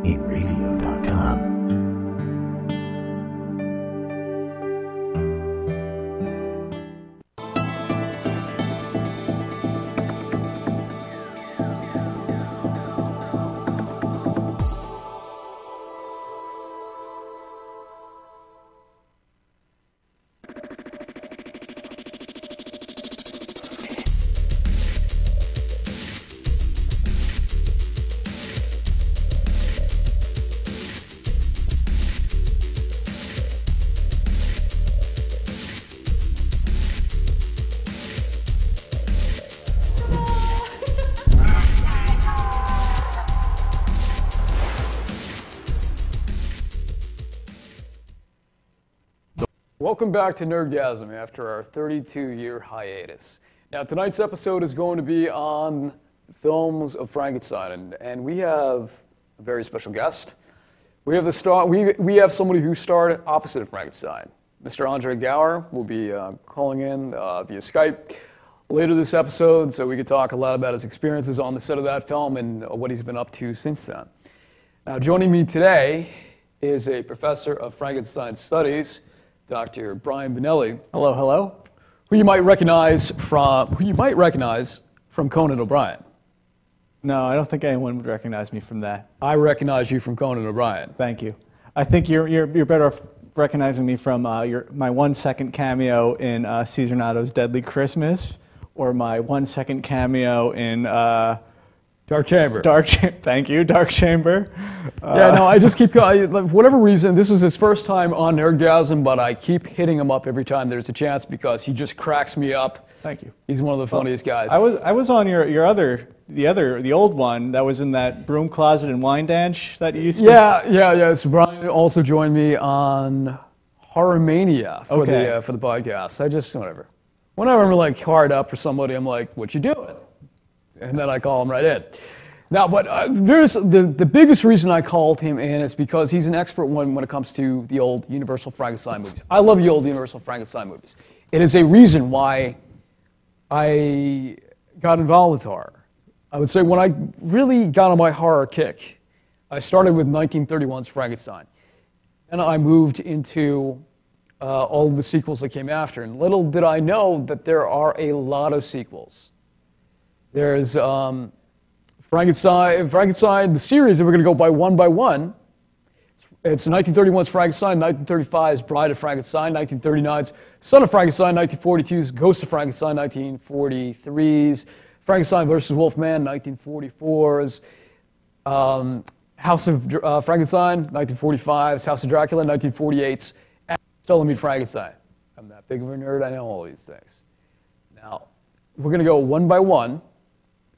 eatreview.com. Welcome back to Nerdgasm after our 32-year hiatus. Now tonight's episode is going to be on films of Frankenstein, and we have a very special guest. We have we have somebody who starred opposite of Frankenstein. Mr. Andre Gower will be calling in via Skype later this episode, so we could talk a lot about his experiences on the set of that film and what he's been up to since then. Now joining me today is a professor of Frankenstein studies, Dr. Brian Bonelli. Hello, hello. Who you might recognize from Conan O'Brien. No, I don't think anyone would recognize me from that. I recognize you from Conan O'Brien. Thank you. I think you're better off recognizing me from my 1 second cameo in Caesar Natto's Deadly Christmas, or my 1 second cameo in Dark Chamber. Thank you, Dark Chamber. Yeah, no, I just keep, for whatever reason, this is his first time on Nerdgasm, but I keep hitting him up every time there's a chance because he just cracks me up. Thank you. He's one of the funniest guys. I was on the old one that was in that broom closet in Wyandanch that you used to. Yeah. So Brian also joined me on Horror Mania for the podcast. I just whenever I'm like hard up for somebody, I'm like, "What you doing?" And then I call him right in. Now, but there's the biggest reason I called him in is because he's an expert when it comes to the old Universal Frankenstein movies. I love the old Universal Frankenstein movies. It is a reason why I got involved with horror. I would say when I really got on my horror kick, I started with 1931's Frankenstein. And I moved into all of the sequels that came after. And little did I know that there are a lot of sequels. There's Frankenstein, the series, and we're going to go by one. It's 1931's Frankenstein, 1935's Bride of Frankenstein, 1939's Son of Frankenstein, 1942's Ghost of Frankenstein, 1943's Frankenstein versus Wolfman, 1944's House of Frankenstein, 1945's House of Dracula, 1948's Still Meet Frankenstein. I'm that big of a nerd, I know all these things. Now, we're going to go one by one,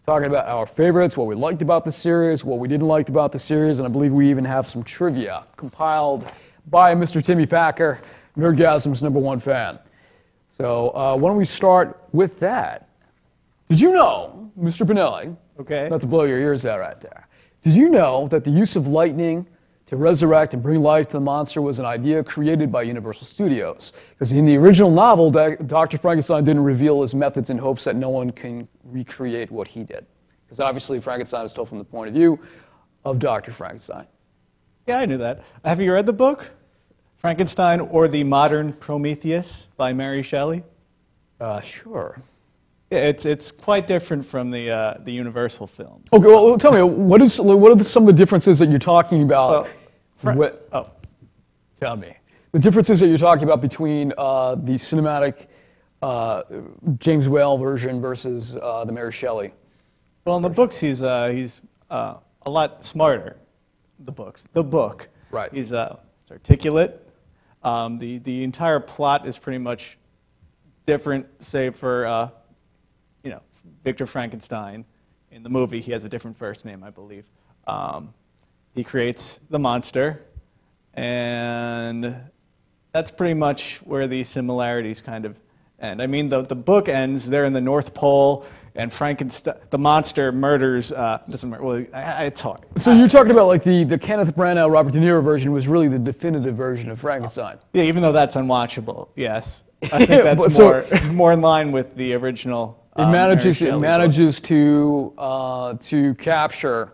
talking about our favorites, what we liked about the series, what we didn't like about the series, and I believe we even have some trivia compiled by Mr. Timmy Packer, Nerdgasm's #1 fan. So why don't we start with that? Did you know, Mr. Bonelli, not to blow your ears out right there, did you know that the use of lightning to resurrect and bring life to the monster was an idea created by Universal Studios? Because in the original novel, Dr. Frankenstein didn't reveal his methods in hopes that no one can recreate what he did. Because obviously Frankenstein is told from the point of view of Dr. Frankenstein. Yeah, I knew that. Have you read the book, Frankenstein or the Modern Prometheus by Mary Shelley? Sure. Yeah, it's quite different from the Universal films. Okay, well, tell me, what are some of the differences that you're talking about? Tell me. The differences that you're talking about between the cinematic James Whale version versus the Mary Shelley. Well, in the books, he's a lot smarter. The book. Right. He's articulate. The entire plot is pretty much different, save for Victor Frankenstein. In the movie, he has a different first name, I believe. He creates the monster, and that's pretty much where the similarities kind of end. I mean, the book ends, they're in the North Pole, and Frankenstein, the monster murders, it's hard. So you're talking about like the Kenneth Branagh, Robert De Niro version was really the definitive version of Frankenstein. Yeah, even though that's unwatchable, yes. I think that's more in line with the original. It manages to capture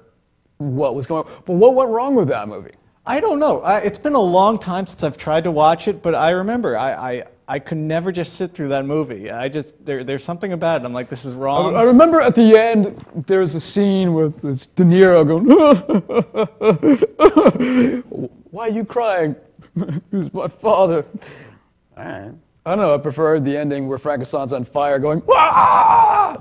what was going on. But what went wrong with that movie? I don't know. It's been a long time since I've tried to watch it, but I remember I could never just sit through that movie. There's something about it. I'm like, this is wrong. I remember at the end, there's a scene with this De Niro going, why are you crying? Who's my father? All right. I don't know, I prefer the ending where Frankenstein's on fire going, "Wah!"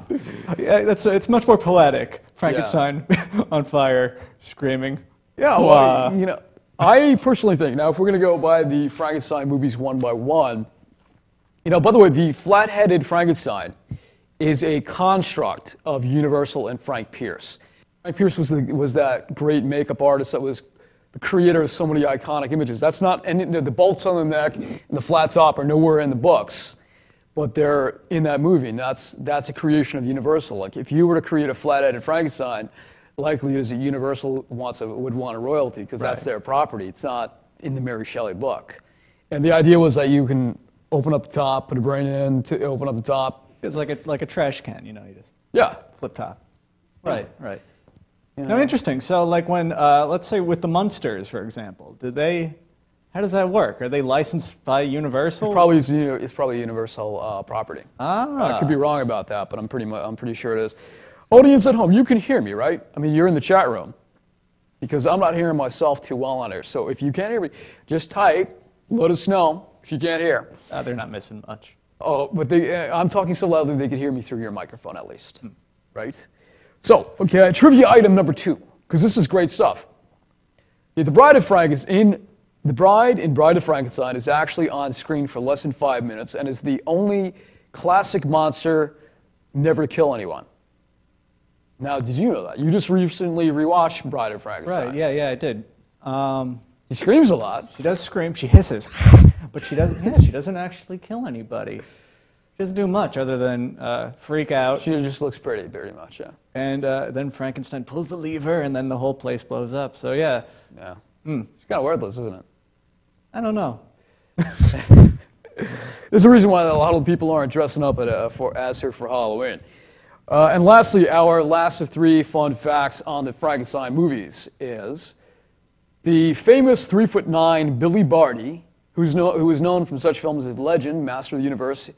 Yeah, it's much more poetic. Frankenstein on fire, screaming. Yeah, well, you know, I personally think, now if we're going to go by the Frankenstein movies one by one, you know, by the way, the flat-headed Frankenstein is a construct of Universal and Frank Pierce. Frank Pierce was that great makeup artist that was the creator of so many iconic images. That's not, and the bolts on the neck and the flat top are nowhere in the books, but they're in that movie, and that's a creation of Universal. Like, if you were to create a flat-headed Frankenstein, likely is that Universal would want a royalty, because that's their property. It's not in the Mary Shelley book. And the idea was that you can open up the top, put a brain in, to open up the top. It's like a trash can, you know, you just flip top. Right. Yeah. Now, interesting. So, like when, let's say with the Munsters, for example, how does that work? Are they licensed by Universal? It's probably Universal property. I could be wrong about that, but I'm pretty sure it is. Audience at home, you can hear me, right? I mean, you're in the chat room, because I'm not hearing myself too well on here. So if you can't hear me, just type, let us know if you can't hear. They're not missing much. Oh, but I'm talking so loudly they can hear me through your microphone at least, right? So, okay, trivia item number 2, because this is great stuff. The Bride in Bride of Frankenstein is actually on screen for less than 5 minutes and is the only classic monster never to kill anyone. Now, did you know that? You just recently rewatched Bride of Frankenstein. Right, yeah, I did. She screams a lot. She does scream, she hisses, but she doesn't actually kill anybody. She doesn't do much other than freak out. She just looks pretty, very much, yeah. And then Frankenstein pulls the lever, and then the whole place blows up. So, yeah. Yeah. It's kind of worthless, isn't it? I don't know. There's a reason why a lot of people aren't dressing up as her for Halloween. And lastly, our last of 3 fun facts on the Frankenstein movies is the famous 3'9" Billy Barty, who is known from such films as Legend, Master of the Universe,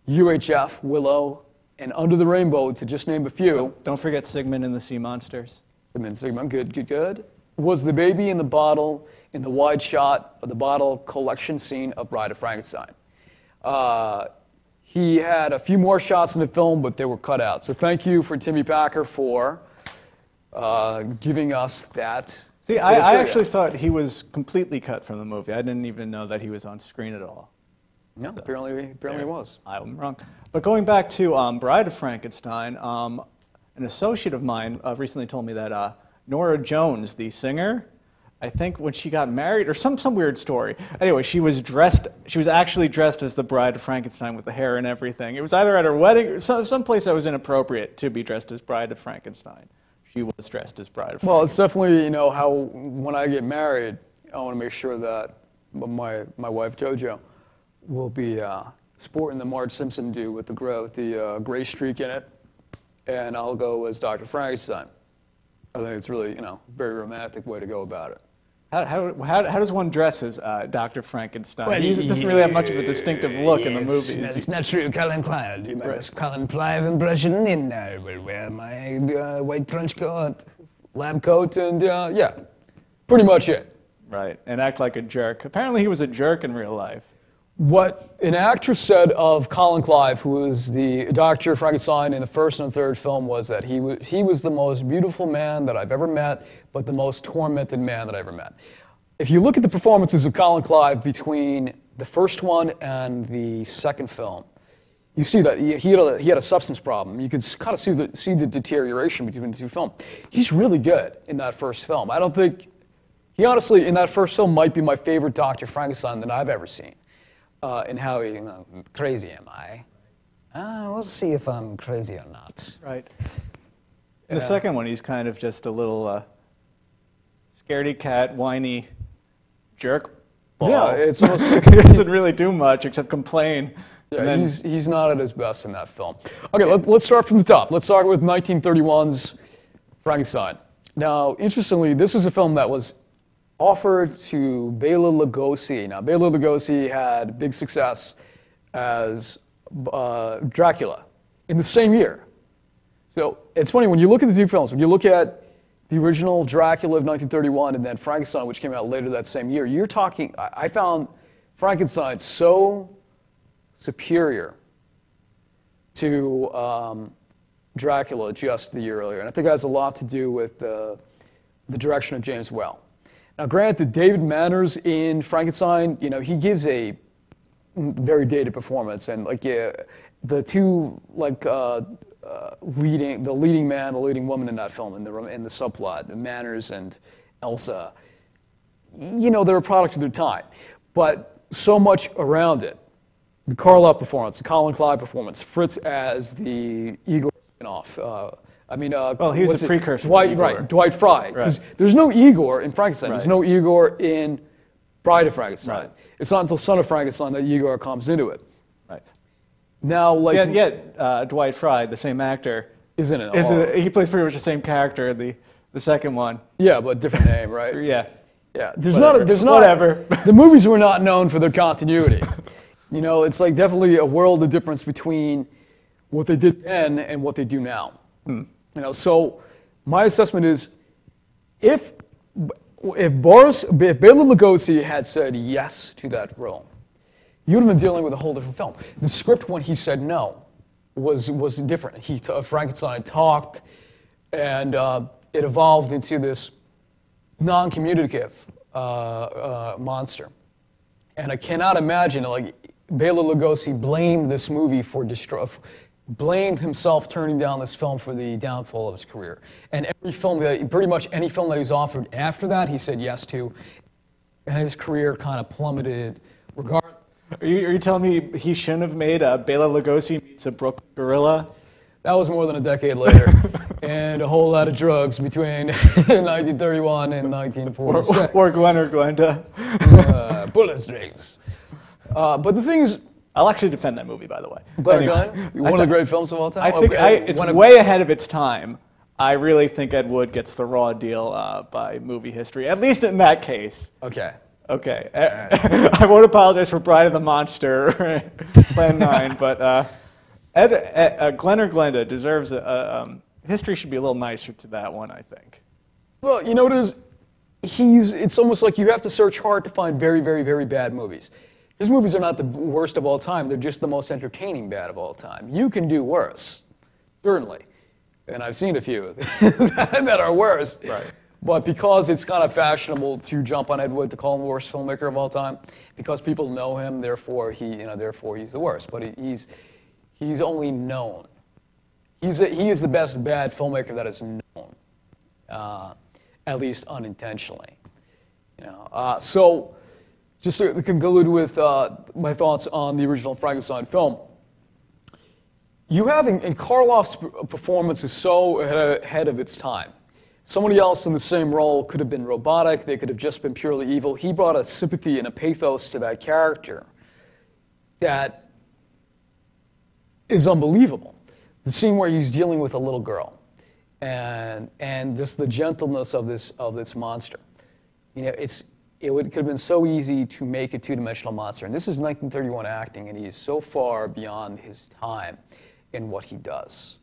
UHF, Willow, and Under the Rainbow, to just name a few. Don't forget Sigmund and the Sea Monsters. Sigmund, good. Was the baby in the bottle in the wide shot of the bottle collection scene of Bride of Frankenstein. He had a few more shots in the film, but they were cut out. So thank you for Timmy Packer for giving us that. See, I actually thought he was completely cut from the movie. I didn't even know that he was on screen at all. No, so, apparently he was. I'm wrong. But going back to Bride of Frankenstein, an associate of mine recently told me that Nora Jones, the singer, I think when she got married, or some weird story. Anyway, she was actually dressed as the Bride of Frankenstein with the hair and everything. It was either at her wedding or someplace that was inappropriate to be dressed as Bride of Frankenstein. She was dressed as Bride of Frankenstein. Well, it's definitely, you know, how when I get married, I want to make sure that my wife JoJo will be sporting the Marge Simpson do with the gray streak in it, and I'll go as Dr. Frankenstein. I think it's really, you know, a very romantic way to go about it. How does one dress as Dr. Frankenstein? Well, he doesn't really have much of a distinctive look in the movie. It's not true, Colin Clive. You make a Colin Clive impression, and I will wear my white trench coat, lab coat, and yeah, pretty much it. Right, and act like a jerk. Apparently he was a jerk in real life. What an actress said of Colin Clive, who was the Dr. Frankenstein in the first and third film, was that he was the most beautiful man that I've ever met, but the most tormented man that I ever met. If you look at the performances of Colin Clive between the first one and the second film, you see that he had a substance problem. You could kind of see the deterioration between the two films. He's really good in that first film. I don't think, he honestly, in that first film, might be my favorite Dr. Frankenstein that I've ever seen. And how crazy am I? We'll see if I'm crazy or not. Right. In the second one, he's kind of just a little scaredy cat, whiny jerk ball. Yeah, it's almost he doesn't really do much except complain. Yeah, he's not at his best in that film. Okay, let's start from the top. Let's start with 1931's Frankenstein. Now, interestingly, this was a film that was offered to Bela Lugosi. Now, Bela Lugosi had big success as Dracula in the same year. So it's funny, when you look at the two films, when you look at the original Dracula of 1931 and then Frankenstein, which came out later that same year, you're talking, I found Frankenstein so superior to Dracula just the year earlier. And I think it has a lot to do with the direction of James Whale. Now, granted, David Manners in Frankenstein, you know, he gives a very dated performance, and like the two leading man, the leading woman in that film, in the subplot, Manners and Elsa, you know, they're a product of their time, but so much around it. The Carlisle performance, the Colin Clyde performance, Fritz as the Igor spin-off. Well, he was a precursor. Dwight Frye. Because there's no Igor in Frankenstein. There's no Igor in Bride of Frankenstein. Right. It's not until Son of Frankenstein that Igor comes into it. Right. Now, like Dwight Frye, the same actor, isn't it? He plays pretty much the same character in the second one. Yeah, but different name, right? Yeah. Yeah. There's not. Whatever. The movies were not known for their continuity. You know, it's like definitely a world of difference between what they did then and what they do now. You know, so my assessment is, if Bela Lugosi had said yes to that role, you would have been dealing with a whole different film. The script, when he said no, was different. Frankenstein talked, and it evolved into this non-communicative monster. And I cannot imagine, like, Bela Lugosi blamed this movie blamed himself turning down this film for the downfall of his career. And pretty much any film that he was offered after that, he said yes to, and his career kind of plummeted regardless. Are you telling me he shouldn't have made Bela Lugosi meets a Brooklyn Gorilla? That was more than a decade later, and a whole lot of drugs between 1931 and 1946. Or Gwen or Glenda. Bullet strings. But the thing is, I'll actually defend that movie, by the way. One of the great films of all time. I think it's way ahead of its time. I really think Ed Wood gets the raw deal by movie history, at least in that case. Okay. Okay. Right. I won't apologize for Bride of the Monster, Plan 9, but Glenn or Glenda deserves history should be a little nicer to that one, I think. Well, you know what it is? It's almost like you have to search hard to find very, very, very bad movies. His movies are not the worst of all time. They're just the most entertaining bad of all time. You can do worse, certainly. And I've seen a few that are worse. Right. But because it's kind of fashionable to jump on Ed Wood to call him the worst filmmaker of all time, because people know him, therefore he's the worst. But he's only known. He is the best bad filmmaker that is known, at least unintentionally. You know. So just to conclude with my thoughts on the original Frankenstein film, you have in Karloff's performance is so ahead of its time. Somebody else in the same role could have been robotic. They could have just been purely evil. He brought a sympathy and a pathos to that character that is unbelievable. The scene where he's dealing with a little girl, and just the gentleness of this monster. You know, it could have been so easy to make a two-dimensional monster. And this is 1931 acting, and he is so far beyond his time in what he does.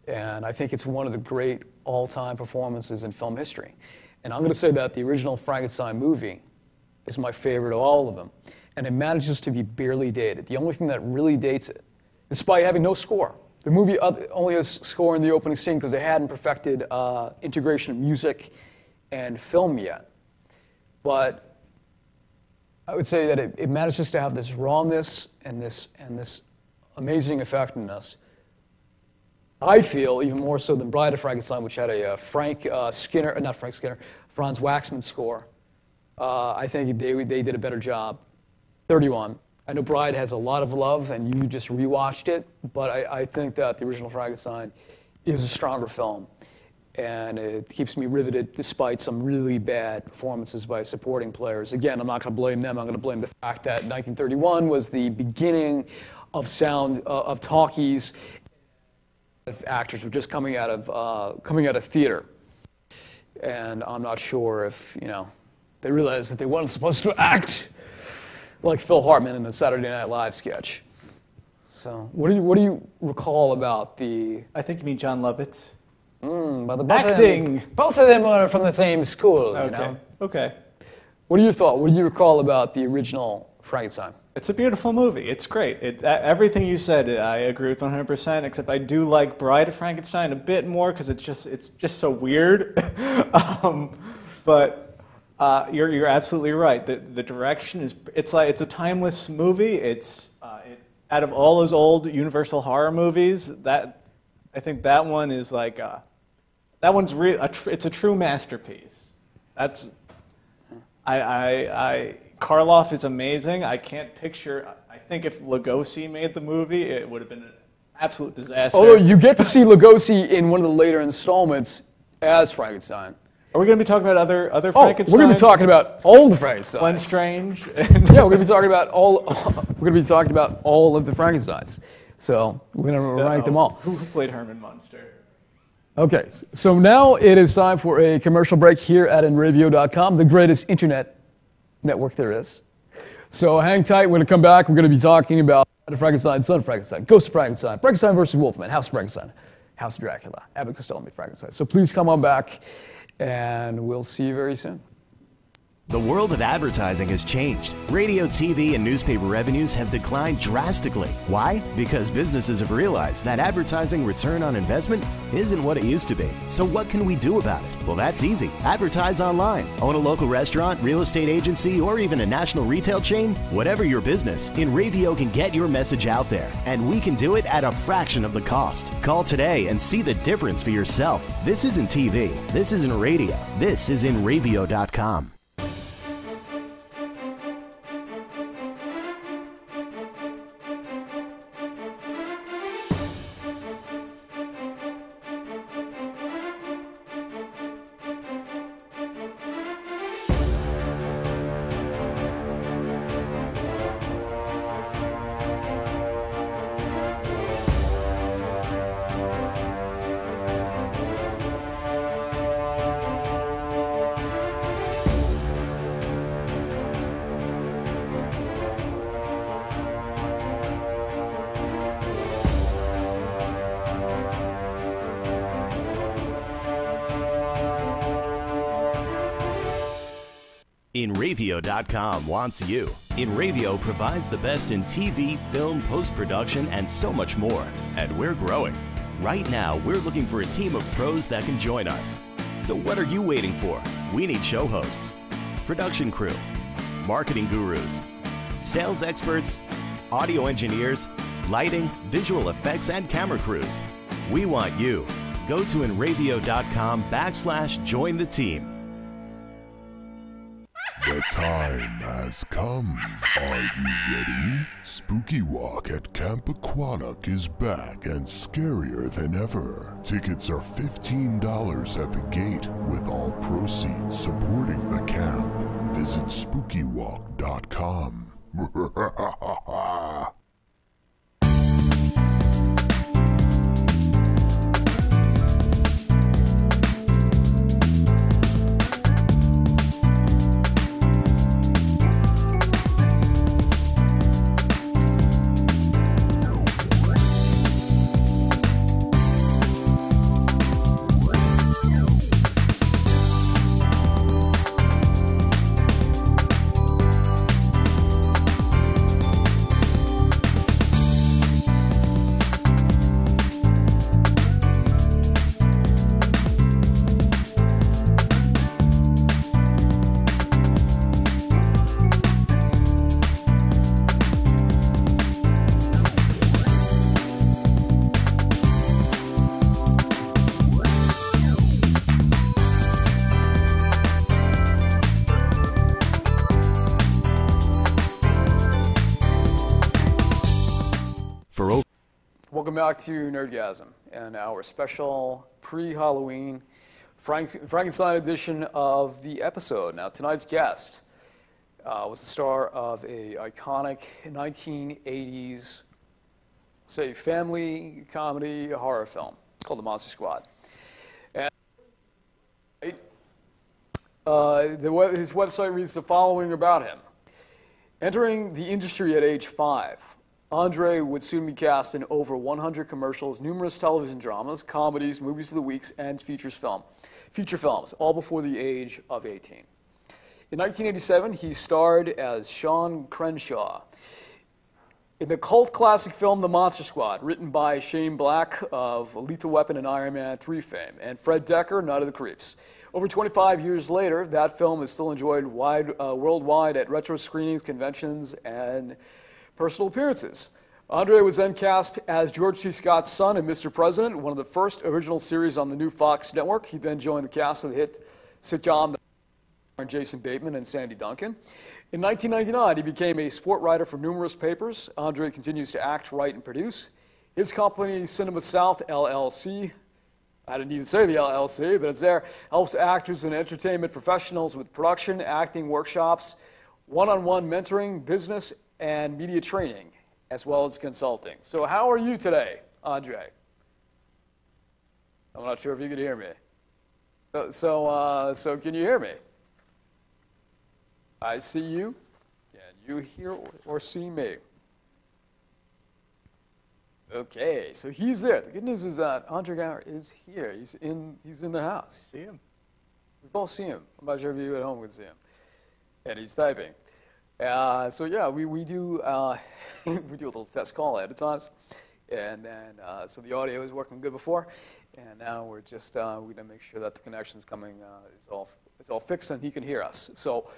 And I think it's one of the great all-time performances in film history. And I'm going to say that the original Frankenstein movie is my favorite of all of them. And it manages to be barely dated. The only thing that really dates it, despite having no score. The movie only has score in the opening scene because they hadn't perfected integration of music and film yet. But I would say that it manages to have this rawness and this amazing effectiveness. I feel even more so than Bride of Frankenstein, which had a Franz Waxman score. I think they did a better job. 31. I know Bride has a lot of love, and you just rewatched it, but I think that the original Frankenstein is a stronger film, and it keeps me riveted despite some really bad performances by supporting players. Again, I'm not going to blame them. I'm going to blame the fact that 1931 was the beginning of of talkies. Actors were just coming out of theater. And I'm not sure if, they realized that they weren't supposed to act like Phil Hartman in a Saturday Night Live sketch. So what do you recall about the... I think you mean John Lovitz. Acting! Both of them are from the same school, Okay. Okay. What are your thoughts? What do you recall about the original Frankenstein? It's a beautiful movie. It's great. Everything you said, I agree with 100%, except I do like Bride of Frankenstein a bit more because it's just so weird. But you're absolutely right. The direction is it's a timeless movie. Out of all those old Universal horror movies, I think that one is like that one's it's a true masterpiece. Karloff is amazing. I can't picture. I think if Lugosi made the movie, it would have been an absolute disaster. Although you get to see Lugosi in one of the later installments as Frankenstein. Are we going to be talking about other Frankensteins? We're going to be talking about all the Frankensteins. Glenn Strange. Yeah, we're going to be talking about all. We're going to be talking about all of the Frankensteins. So we're going to rank them all. Who played Herman Munster? Okay, so now it is time for a commercial break here at nradio.com, the greatest internet network there is. So hang tight. We're going to come back. We're going to be talking about Frankenstein, Son of Frankenstein, Ghost of Frankenstein, Frankenstein versus Wolfman, House of Frankenstein, House of Dracula, Abbott Costello meets Frankenstein. So please come on back, and we'll see you very soon. The world of advertising has changed. Radio, TV, and newspaper revenues have declined drastically. Why? Because businesses have realized that advertising return on investment isn't what it used to be. So what can we do about it? Well, that's easy. Advertise online. Own a local restaurant, real estate agency, or even a national retail chain? Whatever your business, InRavio can get your message out there, and we can do it at a fraction of the cost. Call today and see the difference for yourself. This isn't TV. This isn't radio. This is InRavio.com. InRavio.com wants you. InRavio provides the best in TV, film, post-production, and so much more. And we're growing. Right now, we're looking for a team of pros that can join us. So what are you waiting for? We need show hosts, production crew, marketing gurus, sales experts, audio engineers, lighting, visual effects, and camera crews. We want you. Go to InRavio.com/join the team. The time has come. Are you ready? Spooky Walk at Camp Aquanic is back and scarier than ever. Tickets are $15 at the gate, with all proceeds supporting the camp. Visit SpookyWalk.com. Welcome back to Nerdgasm and our special pre-Halloween Frankenstein edition of the episode. Now, tonight's guest was the star of a iconic 1980s, say, family comedy horror film called The Monster Squad. And His website reads the following about him. Entering the industry at age 5, Andre would soon be cast in over 100 commercials, numerous television dramas, comedies, movies of the weeks, and feature films, all before the age of 18. In 1987, he starred as Sean Crenshaw in the cult classic film The Monster Squad, written by Shane Black of Lethal Weapon and Iron Man 3 fame, and Fred Dekker, Night of the Creeps. Over 25 years later, that film is still enjoyed worldwide at retro screenings, conventions, and personal appearances. Andre was then cast as George T. Scott's son in Mr. President, one of the first original series on the new Fox network. He then joined the cast of the hit sitcom Jason Bateman and Sandy Duncan. In 1999, he became a sport writer for numerous papers. Andre continues to act, write, and produce. His company, Cinema South, LLC, I didn't need to say the LLC, but it's there, helps actors and entertainment professionals with production, acting workshops, one-on-one mentoring, business, and media training, as well as consulting. So how are you today, Andre? I'm not sure if you can hear me. So can you hear me? I see you. Can you hear or see me? Okay, so he's there. The good news is that Andre Gower is here. He's in the house. See him? We both see him. I'm not sure if you at home can see him. And he's typing. So yeah, we do we do a little test call at times, and then so the audio was working good before, and now we're just we're gonna make sure that the connection's coming is all fixed and he can hear us. So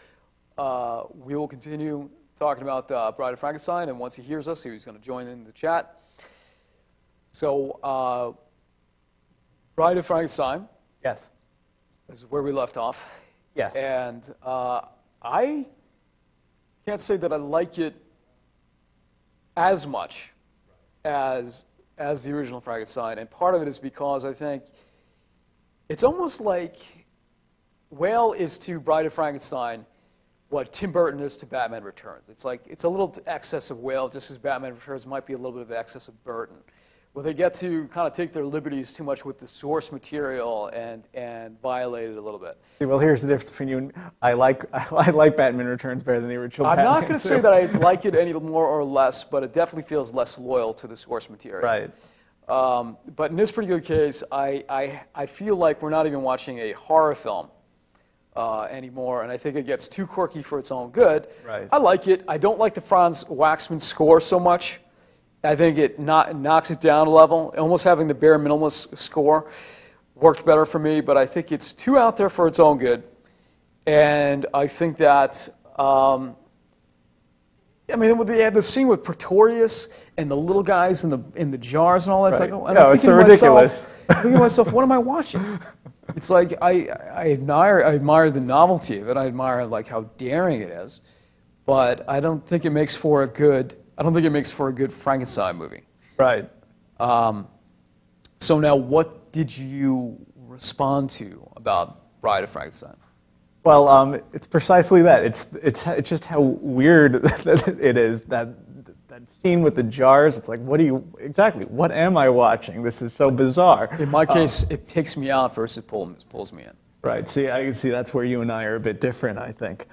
we will continue talking about Bride of Frankenstein, and once he hears us, he's going to join in the chat. So Bride of Frankenstein. Yes. This is where we left off. Yes. And I can't say that I like it as much as the original Frankenstein, and part of it is because I think it's almost like Whale is to Bride of Frankenstein what Tim Burton is to Batman Returns. It's like it's a little excess of Whale, just as Batman Returns might be a little bit of excess of Burton, where they get to kind of take their liberties too much with the source material and violate it a little bit. See, well, here's the difference between you and I like Batman Returns better than the original I'm Batman. not going to say that I like it any more or less, but it definitely feels less loyal to the source material. Right. But in this particular case, I feel like we're not even watching a horror film anymore, and I think it gets too quirky for its own good. Right. I like it. I don't like the Franz Waxman score so much. I think it knocks it down a level. Almost having the bare minimalist score worked better for me, but I think it's too out there for its own good. And I think that, I mean, they had the scene with Pretorius and the little guys in the jars and all that. Right. It's like, No, it's so ridiculous. I'm thinking to myself, what am I watching? It's like I admire the novelty of it. I admire like how daring it is, but I don't think it makes for a good Frankenstein movie. Right. So now, what did you respond to about Bride of Frankenstein? Well, it's precisely that. It's just how weird it is that scene with the jars. It's like, what am I watching? This is so bizarre. In my case, it takes me out versus pulls me in. Right. See, I can see that's where you and I are a bit different, I think.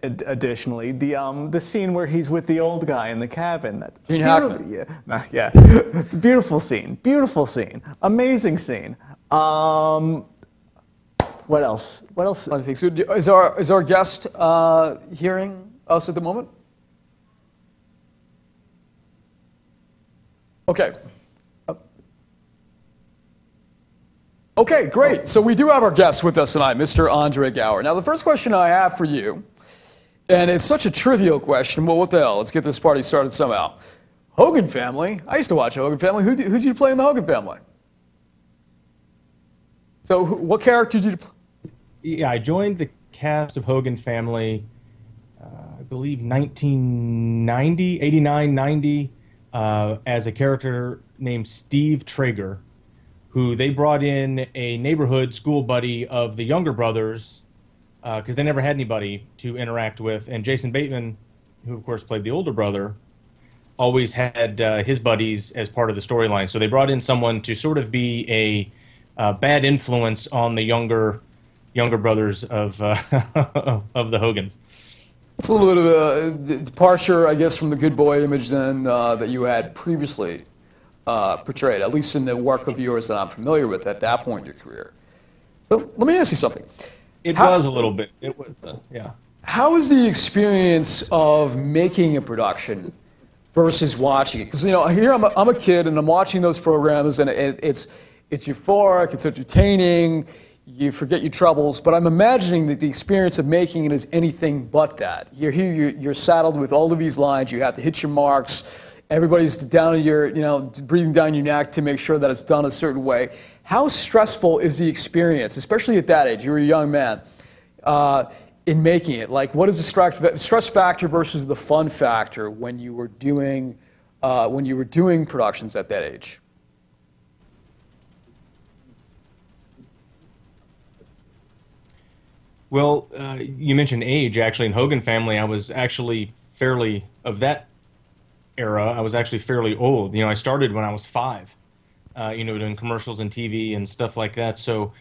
Additionally, the scene where he's with the old guy in the cabin. Gene Hackman. Yeah. It's a beautiful scene. Beautiful scene. Amazing scene. What else? What else? I think so. Is our guest hearing us at the moment? Okay. Okay, great. So we do have our guest with us tonight, Mr. Andre Gower. Now, the first question I have for you, and it's such a trivial question, well, what the hell? Let's get this party started somehow. Hogan Family. I used to watch Hogan Family. Who did you play in the Hogan Family? So what character did you play? Yeah, I joined the cast of Hogan Family, I believe 1990, 89, 90, as a character named Steve Traeger, who they brought in a neighborhood school buddy of the younger brothers, because they never had anybody to interact with. And Jason Bateman, who of course played the older brother, always had his buddies as part of the storyline. So they brought in someone to sort of be a bad influence on the younger younger brothers of of the Hogans. It's a little bit of a departure, I guess, from the good boy image then that you had previously portrayed, at least in the work of yours that I'm familiar with at that point in your career. So let me ask you something. It was a little bit. It was, yeah. How is the experience of making a production versus watching it? Because here I'm a kid and I'm watching those programs and it's euphoric, it's entertaining, you forget your troubles. But I'm imagining that the experience of making it is anything but that. You're here, you're saddled with all of these lines. You have to hit your marks. Everybody's down in your, breathing down your neck to make sure that it's done a certain way. How stressful is the experience, especially at that age? You're a young man. In making it, like, what is the stress factor versus the fun factor when you were doing productions at that age? Well, you mentioned age. Actually, in Hogan Family, I was actually fairly of that era. I was actually fairly old. I started when I was 5. Doing commercials and TV and stuff like that. So.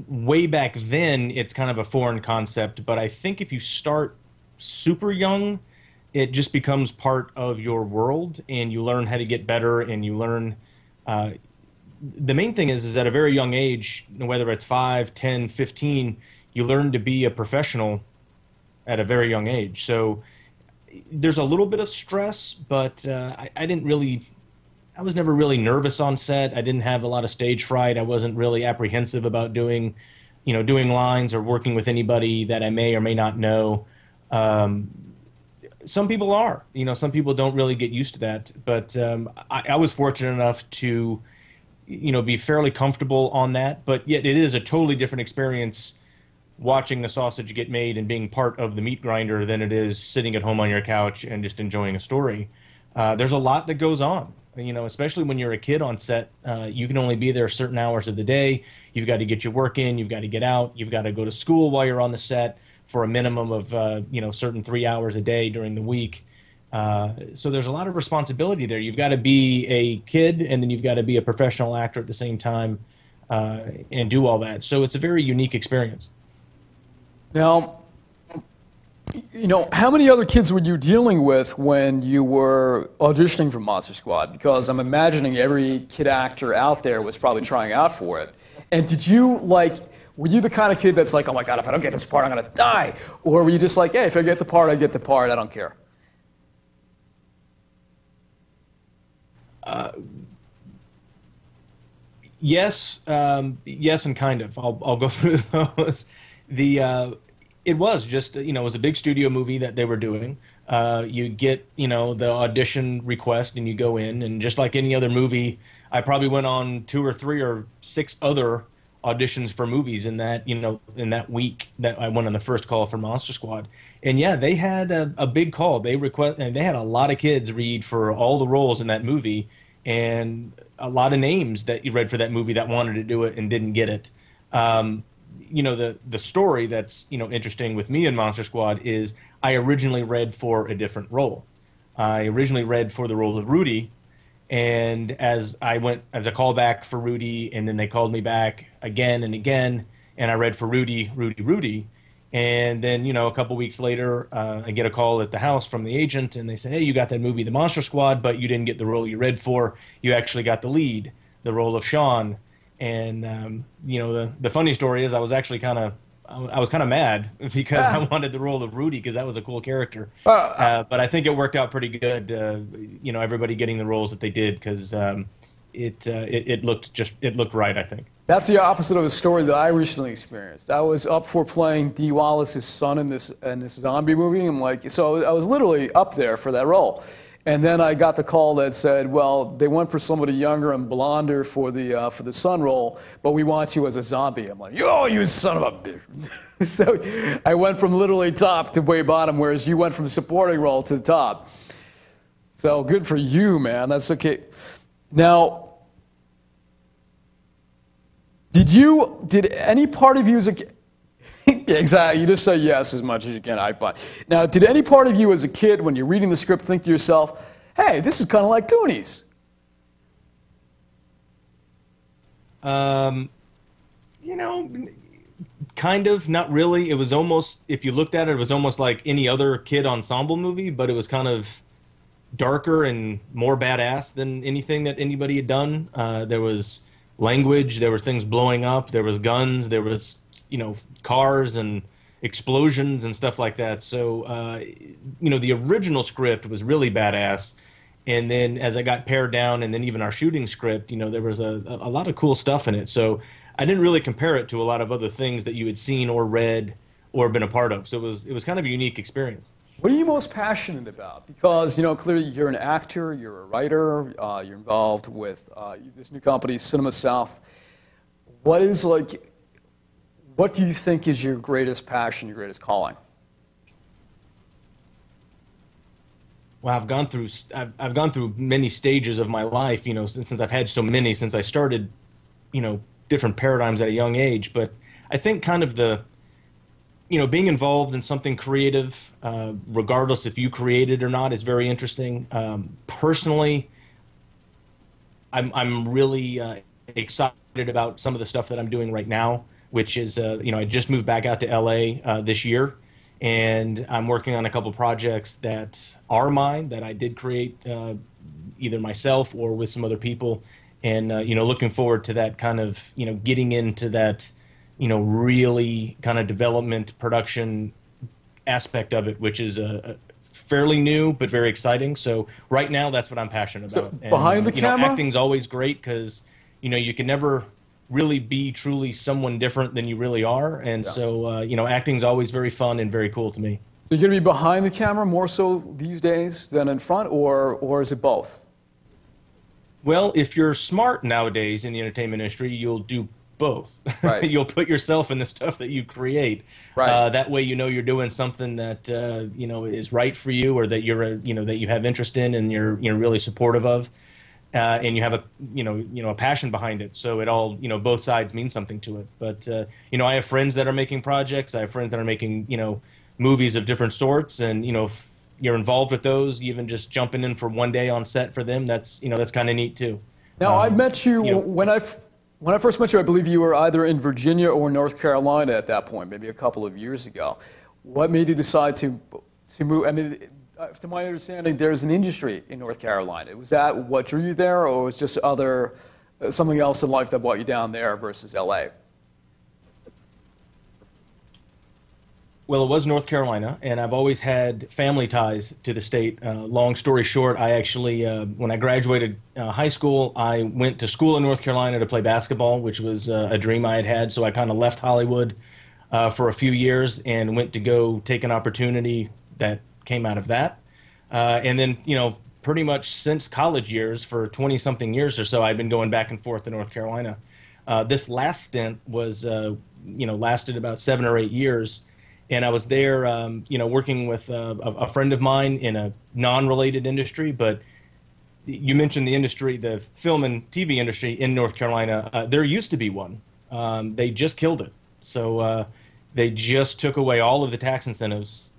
Way back then, it's kind of a foreign concept, but I think if you start super young, it just becomes part of your world, and you learn how to get better, and you learn... the main thing is at a very young age, whether it's 5, 10, 15, you learn to be a professional at a very young age. So there's a little bit of stress, but I was never really nervous on set. I didn't have a lot of stage fright. I wasn't really apprehensive about doing lines or working with anybody that I may or may not know. Some people are. Some people don't really get used to that. But I was fortunate enough to, be fairly comfortable on that. But yet it is a totally different experience watching the sausage get made and being part of the meat grinder than it is sitting at home on your couch and just enjoying a story. There's a lot that goes on. Especially when you're a kid on set, you can only be there certain hours of the day. You've got to get your work in. You've got to get out. You've got to go to school while you're on the set for a minimum of, certain 3 hours a day during the week. So there's a lot of responsibility there. You've got to be a kid, and then you've got to be a professional actor at the same time and do all that. So it's a very unique experience. Now, how many other kids were you dealing with when you were auditioning for Monster Squad? Because I'm imagining every kid actor out there was probably trying out for it. And were you the kind of kid that's like, oh my God, if I don't get this part, I'm going to die? Or were you just like, hey, if I get the part, I get the part, I don't care? Yes, and kind of. I'll go through those. It was just, it was a big studio movie that they were doing. You get, the audition request and you go in, and just like any other movie, I probably went on 2 or 3 or 6 other auditions for movies in that, in that week that I went on the first call for Monster Squad. And yeah, they had a big call. They had a lot of kids read for all the roles in that movie, and a lot of names that you read for that movie that wanted to do it and didn't get it. The story that's, interesting with me in Monster Squad is I originally read for a different role. I originally read for the role of Rudy, and as I went as a callback for Rudy, and then they called me back again and again, and I read for Rudy, and then, a couple weeks later, I get a call at the house from the agent, and they say, hey, you got that movie, The Monster Squad, but you didn't get the role you read for. You actually got the lead, the role of Sean. And the funny story is I was actually kind of mad because I wanted the role of Rudy because that was a cool character. But I think it worked out pretty good. Everybody getting the roles that they did because it looked right, I think. That's the opposite of a story that I recently experienced. I was up for playing Dee Wallace's son in this zombie movie. I was literally up there for that role. And then I got the call that said, well, they went for somebody younger and blonder for the son role, but we want you as a zombie. I'm like, oh, you son of a bitch. So I went from literally top to way bottom, whereas you went from supporting role to the top. So good for you, man. That's okay. Now, did any part of you as a kid, yeah, exactly. You just say yes as much as you can. I find. Now, did any part of you as a kid, when you're reading the script, think to yourself, hey, this is kind of like Goonies? Kind of, not really. It was almost, if you looked at it, it was almost like any other kid ensemble movie, but it was kind of darker and more badass than anything that anybody had done. There was language, there was things blowing up, there was guns, there was, cars and explosions and stuff like that. So, the original script was really badass. And then as I got pared down, and then even our shooting script, there was a lot of cool stuff in it. So I didn't really compare it to a lot of other things that you had seen or read or been a part of. So it was kind of a unique experience. What are you most passionate about? Because, clearly you're an actor, you're a writer, you're involved with this new company, Cinema South. What do you think is your greatest passion, your greatest calling? Well, I've gone through many stages of my life, since I've had so many, since I started, different paradigms at a young age. But I think kind of being involved in something creative, regardless if you create it or not, is very interesting. Personally, I'm really excited about some of the stuff that I'm doing right now, which is, I just moved back out to LA this year. And I'm working on a couple projects that are mine, that I did create either myself or with some other people. And, looking forward to that kind of, getting into that, really kind of development, production aspect of it, which is fairly new but very exciting. So right now, that's what I'm passionate about. So behind the camera? Acting's always great because, you can never really be truly someone different than you really are. And so, acting's always very fun and very cool to me. So you're going to be behind the camera more so these days than in front, or is it both? Well, if you're smart nowadays in the entertainment industry, you'll do both. Right. You'll put yourself in the stuff that you create. Right. That way, you're doing something that, is right for you, or that that you have interest in and you're really supportive of. And you have a passion behind it, so it all both sides mean something to it. But I have friends that are making projects. I have friends that are making movies of different sorts, and if you're involved with those, even just jumping in for one day on set for them, that's kind of neat too. Now I met you when I first met you. I believe you were either in Virginia or North Carolina at that point, maybe a couple of years ago. What made you decide to move? I mean, to my understanding, there's an industry in North Carolina. Was that what drew you there, or was just something else in life that brought you down there versus LA? Well, it was North Carolina, and I've always had family ties to the state. Long story short, I actually, when I graduated high school, I went to school in North Carolina to play basketball, which was a dream I had had. So I kind of left Hollywood for a few years and went to go take an opportunity that came out of that. And then, pretty much since college years, for 20-something years or so, I've been going back and forth to North Carolina. This last stint was, lasted about 7 or 8 years. And I was there, working with a friend of mine in a non-related industry. But you mentioned the industry, the film and TV industry in North Carolina. There used to be one. They just killed it. So they just took away all of the tax incentives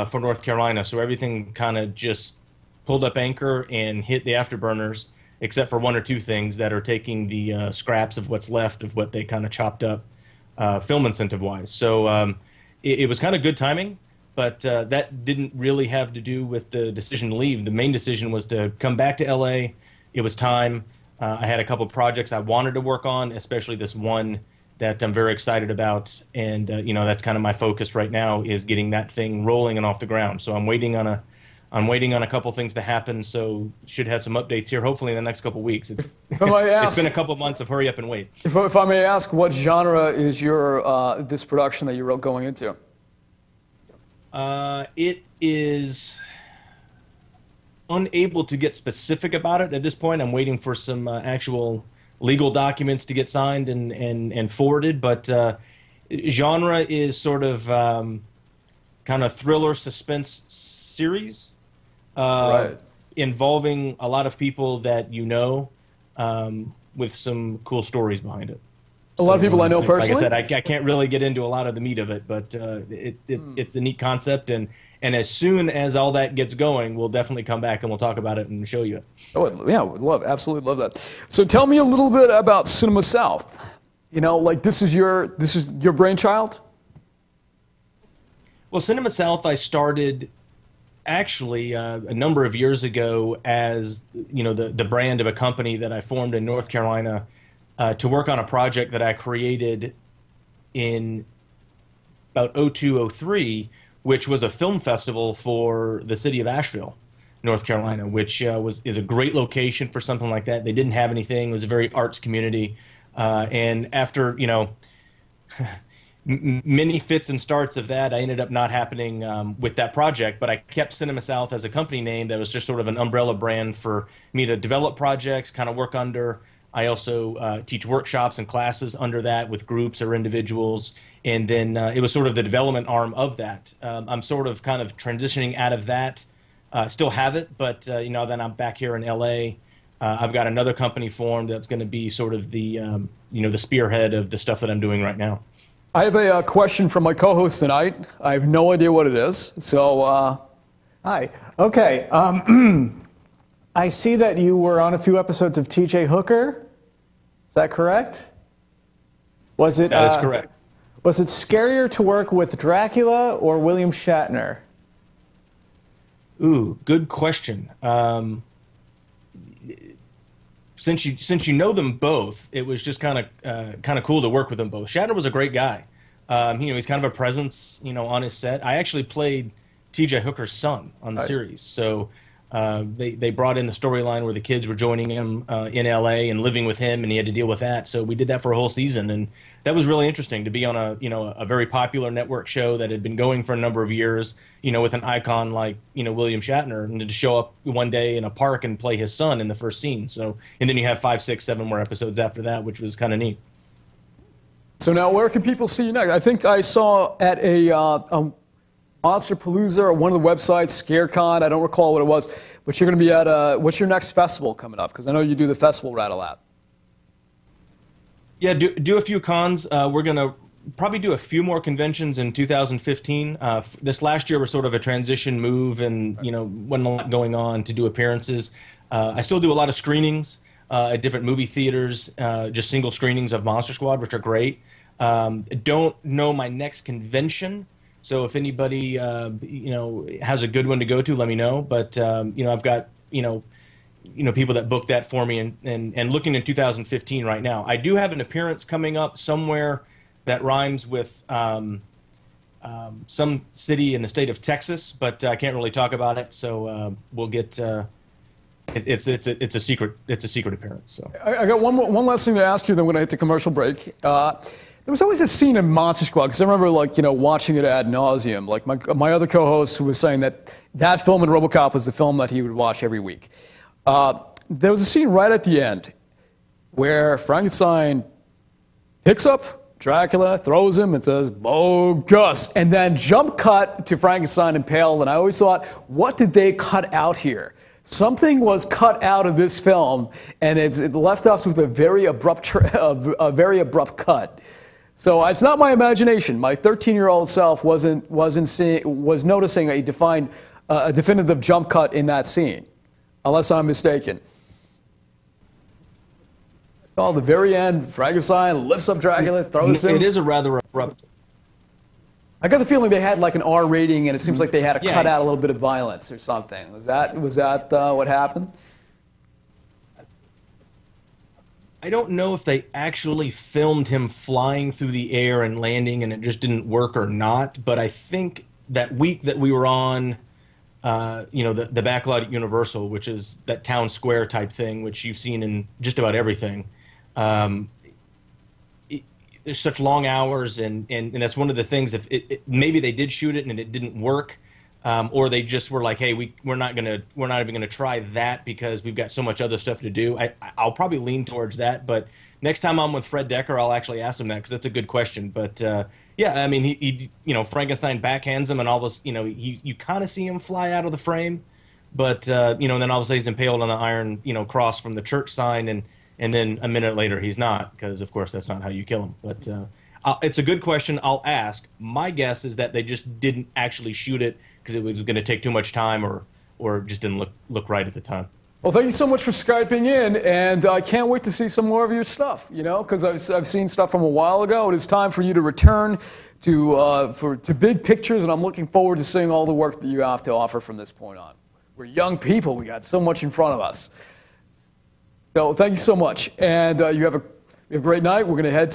for North Carolina, so everything kind of just pulled up anchor and hit the afterburners, except for one or two things that are taking the scraps of what's left of what they kind of chopped up film incentive-wise. So it was kind of good timing, but that didn't really have to do with the decision to leave. The main decision was to come back to LA. It was time. I had a couple projects I wanted to work on, especially this one that I'm very excited about, and that's kind of my focus right now, is getting that thing rolling and off the ground. So I'm waiting on a couple things to happen. So should have some updates here, hopefully in the next couple weeks. It's been a couple of months of hurry up and wait. If I may ask, what genre is your this production that you're going into? It is unable to get specific about it at this point. I'm waiting for some actual legal documents to get signed and forwarded, but genre is sort of kind of thriller suspense series, right, involving a lot of people that with some cool stories behind it. A lot of people I know personally. Like I said, I can't really get into a lot of the meat of it, but it's a neat concept, and as soon as all that gets going, we'll definitely come back and we'll talk about it and show you it. Oh, yeah, would absolutely love that. So tell me a little bit about Cinema South. You know, like this is your brainchild? Well, Cinema South I started actually a number of years ago as, you know, the brand of a company that I formed in North Carolina to work on a project that I created in about 0203, which was a film festival for the city of Asheville, North Carolina, which is a great location for something like that. They didn't have anything. It was a very arts community. And after, you know, many fits and starts of that, I ended up not happening with that project, but I kept Cinema South as a company name that was just sort of an umbrella brand for me to develop projects, kind of work under. I also teach workshops and classes under that with groups or individuals, and then it was sort of the development arm of that. I'm sort of kind of transitioning out of that. Still have it, but you know, then I'm back here in LA. I've got another company formed that's going to be sort of the you know, the spearhead of the stuff that I'm doing right now. I have a question from my co-host tonight. I have no idea what it is, so... Hi. Okay. I see that you were on a few episodes of T.J. Hooker. Is that correct? Was it? That is correct. Was it scarier to work with Dracula or William Shatner? Ooh, good question. Since you know them both, it was just kind of cool to work with them both. Shatner was a great guy. You know, he's kind of a presence, you know, on his set. I actually played T.J. Hooker's son on the series, so they brought in the storyline where the kids were joining him in L.A. and living with him, and he had to deal with that. So we did that for a whole season, and that was really interesting to be on a very popular network show that had been going for a number of years, you know, with an icon like, you know, William Shatner, and to show up one day in a park and play his son in the first scene. So, and then you have 5, 6, 7 more episodes after that, which was kind of neat. So now, where can people see you next? I think I saw at a Monsterpalooza or one of the websites, ScareCon, I don't recall what it was, but you're going to be at, what's your next festival coming up? Because I know you do the festival rattle out. Yeah, do a few cons. We're going to probably do a few more conventions in 2015. This last year was sort of a transition move, and, you know, wasn't a lot going on to do appearances. I still do a lot of screenings at different movie theaters, just single screenings of Monster Squad, which are great. Don't know my next convention. So if anybody, you know, has a good one to go to, let me know. But, you know, I've got, you know, people that book that for me and looking in 2015 right now. I do have an appearance coming up somewhere that rhymes with some city in the state of Texas, but I can't really talk about it. So we'll get, it's a secret appearance. So I got one last thing to ask you, then we're going to hit the commercial break. There was always a scene in Monster Squad, because I remember, like, you know, watching it ad nauseum. Like my other co-host who was saying that film in RoboCop was the film that he would watch every week. There was a scene right at the end where Frankenstein picks up Dracula, throws him, and says, "Bogus," and then jump cut to Frankenstein impaled. And I always thought, what did they cut out here? Something was cut out of this film, and it left us with a very abrupt cut. So it's not my imagination. My 13-year-old self was noticing a definitive jump cut in that scene, unless I'm mistaken. Oh, the very end, Frankenstein lifts up Dracula, throws him. It is a rather abrupt. I got the feeling they had like an R rating, and it seems like they had to cut out a little bit of violence or something. Was that what happened? I don't know if they actually filmed him flying through the air and landing and it just didn't work or not, but I think that week that we were on, you know, the backlot at Universal, which is that town square type thing, which you've seen in just about everything, there's such long hours, and that's one of the things. If maybe they did shoot it and it didn't work, or they just were like, hey, we're not even gonna try that because we've got so much other stuff to do. I'll probably lean towards that, but next time I'm with Fred Decker, I'll actually ask him that because that's a good question. But yeah, I mean, he you know, Frankenstein backhands him, and all this, you know, you kind of see him fly out of the frame, but you know, and then all of a sudden he's impaled on the iron, you know, cross from the church sign, and then a minute later he's not, because of course that's not how you kill him. But it's a good question. I'll ask. My guess is that they just didn't actually shoot it because it was going to take too much time, or just didn't look right at the time. Well, thank you so much for Skyping in, and I can't wait to see some more of your stuff, you know, because I've seen stuff from a while ago. It is time for you to return to big pictures, and I'm looking forward to seeing all the work that you have to offer from this point on. We're young people. We got so much in front of us. So thank you so much, and you have a great night. We're going to head...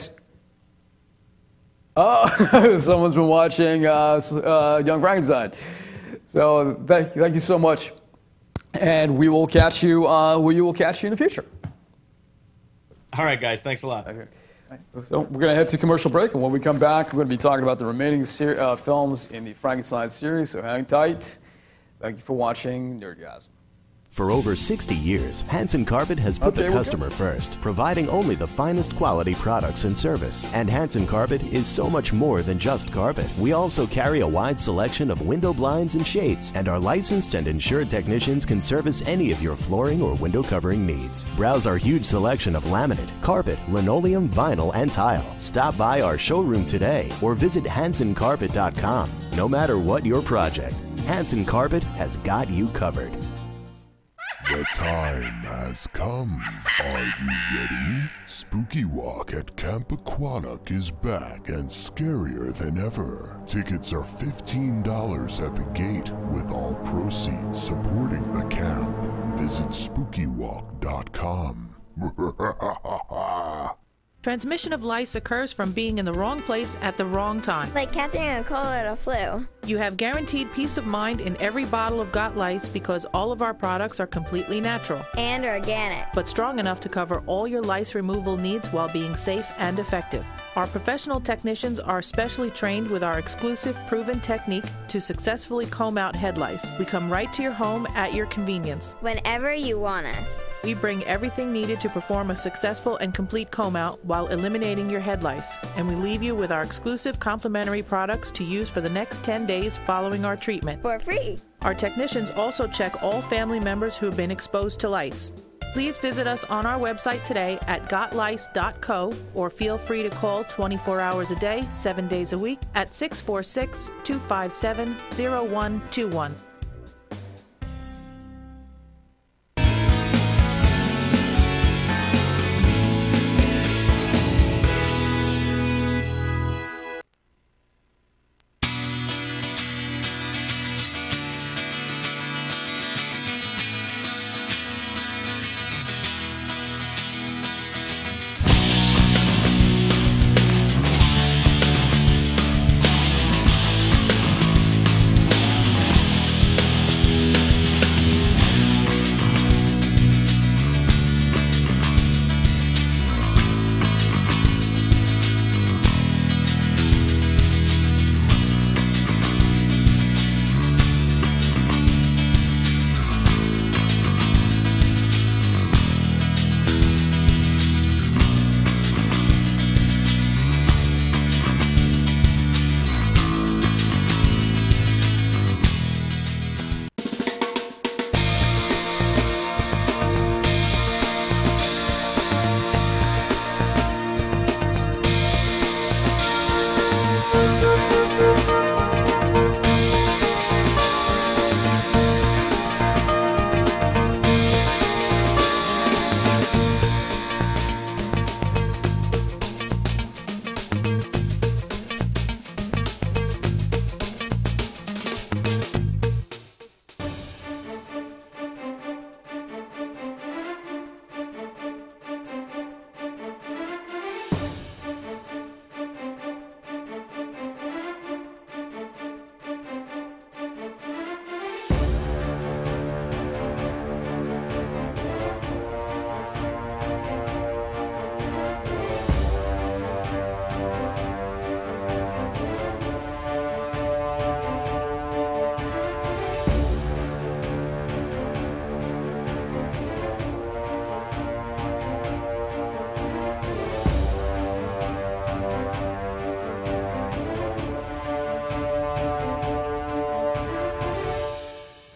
Oh, someone's been watching Young Frankenstein. So thank you so much. And we will catch you. We will catch you in the future. All right, guys. Thanks a lot. Okay. So we're going to head to commercial break, and when we come back, we're going to be talking about the remaining films in the Frankenstein series. So hang tight. Thank you for watching Nerdgasm. For over 60 years, Hanson Carpet has put the customer first, providing only the finest quality products and service. And Hanson Carpet is so much more than just carpet. We also carry a wide selection of window blinds and shades, and our licensed and insured technicians can service any of your flooring or window covering needs. Browse our huge selection of laminate, carpet, linoleum, vinyl, and tile. Stop by our showroom today or visit hansoncarpet.com. No matter what your project, Hanson Carpet has got you covered. The time has come. Are you ready? Spooky Walk at Camp Aquatic is back and scarier than ever. Tickets are $15 at the gate, with all proceeds supporting the camp. Visit SpookyWalk.com. Transmission of lice occurs from being in the wrong place at the wrong time. Like catching a cold or a flu. You have guaranteed peace of mind in every bottle of Got Lice because all of our products are completely natural. And organic. But strong enough to cover all your lice removal needs while being safe and effective. Our professional technicians are specially trained with our exclusive proven technique to successfully comb out head lice. We come right to your home at your convenience. Whenever you want us. We bring everything needed to perform a successful and complete comb out while eliminating your head lice. And we leave you with our exclusive complimentary products to use for the next 10 days following our treatment. For free. Our technicians also check all family members who have been exposed to lice. Please visit us on our website today at gotlice.co or feel free to call 24 hours a day, 7 days a week at 646-257-0121.